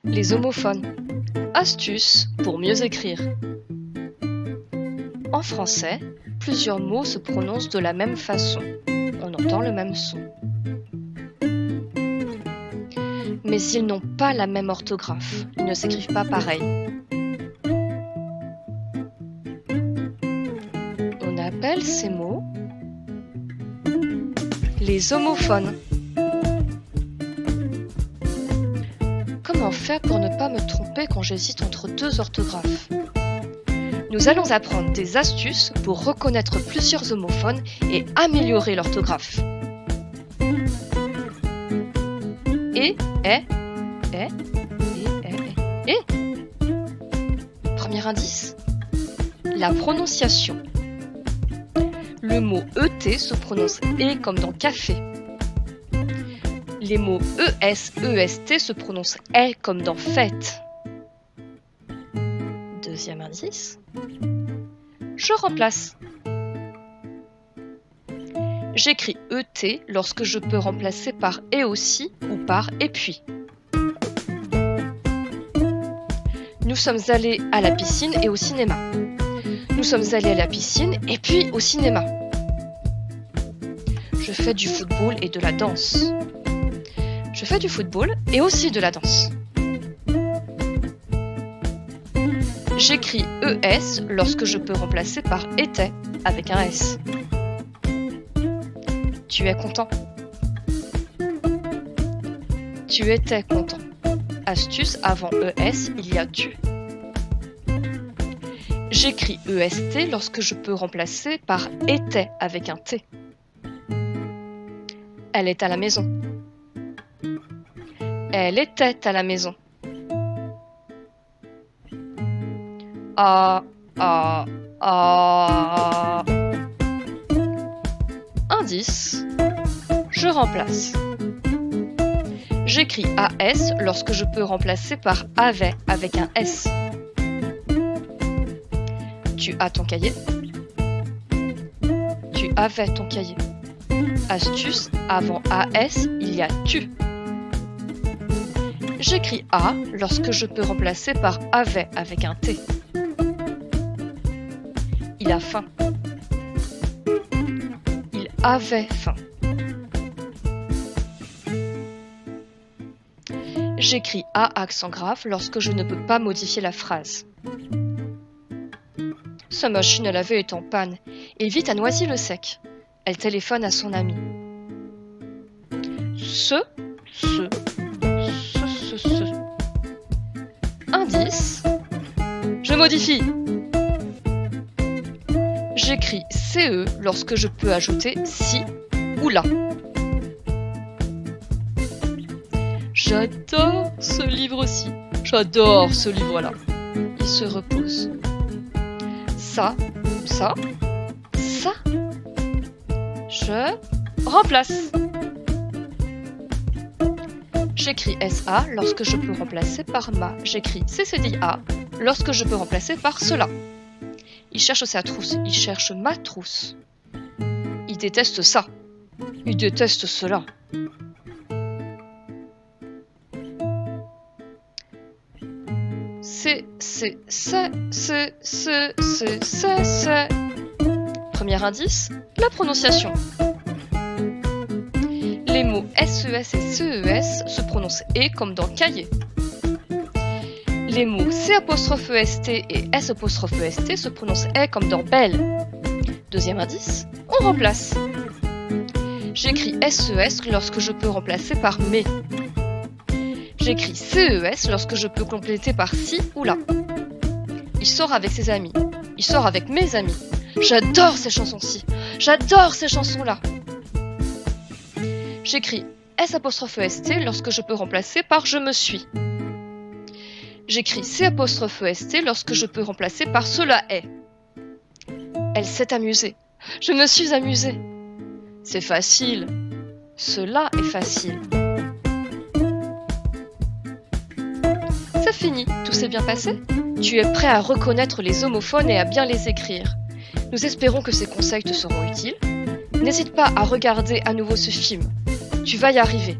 Les homophones. Astuces pour mieux écrire. En français, plusieurs mots se prononcent de la même façon. On entend le même son. Mais ils n'ont pas la même orthographe. Ils ne s'écrivent pas pareil. On appelle ces mots les homophones. Comment faire pour ne pas me tromper quand j'hésite entre deux orthographes? Nous allons apprendre des astuces pour reconnaître plusieurs homophones et améliorer l'orthographe. Et. Premier indice, la prononciation. Le mot ET se prononce E comme dans café. Les mots ES, EST se prononcent E comme dans fête. Deuxième indice, je remplace. J'écris ET lorsque je peux remplacer par et aussi ou par et puis. Nous sommes allés à la piscine et au cinéma. Nous sommes allés à la piscine et puis au cinéma. Je fais du football et de la danse. Je fais du football et aussi de la danse. J'écris ES lorsque je peux remplacer par était avec un S. Tu es content. Tu étais content. Astuce, avant ES, il y a tu. J'écris EST lorsque je peux remplacer par était avec un T. Elle est à la maison. Elle était à la maison. Indice, je remplace. J'écris AS lorsque je peux remplacer par avait avec un S. Tu as ton cahier. Tu avais ton cahier. Astuce, avant AS, il y a tu. J'écris A lorsque je peux remplacer par avait avec un T. Il a faim. Il avait faim. J'écris A accent grave lorsque je ne peux pas modifier la phrase. Sa machine à laver est en panne. Il vit à Noisy-le-Sec. Elle téléphone à son ami. Indice, je modifie. J'écris CE lorsque je peux ajouter si ou la. J'adore ce livre-ci. J'adore ce livre-là. Il se repose. Ça. Je remplace. J'écris SA lorsque je peux remplacer par ma. J'écris CCDA lorsque je peux remplacer par cela. Il cherche sa trousse. Il cherche ma trousse. Il déteste ça. Il déteste cela. C'est. Premier indice, la prononciation. Les mots SES et CES se prononcent E comme dans cahier. Les mots C''EST et S''EST se prononcent E comme dans belle. Deuxième indice, on remplace. J'écris SES lorsque je peux remplacer par mais. J'écris CES lorsque je peux compléter par si ou la. Il sort avec ses amis. Il sort avec mes amis. J'adore ces chansons-ci. J'adore ces chansons-là. J'écris S''EST lorsque je peux remplacer par je me suis. J'écris C''EST lorsque je peux remplacer par cela est. Elle s'est amusée. Je me suis amusée. C'est facile. Cela est facile. C'est fini, tout s'est bien passé? Tu es prêt à reconnaître les homophones et à bien les écrire. Nous espérons que ces conseils te seront utiles. N'hésite pas à regarder à nouveau ce film. Tu vas y arriver.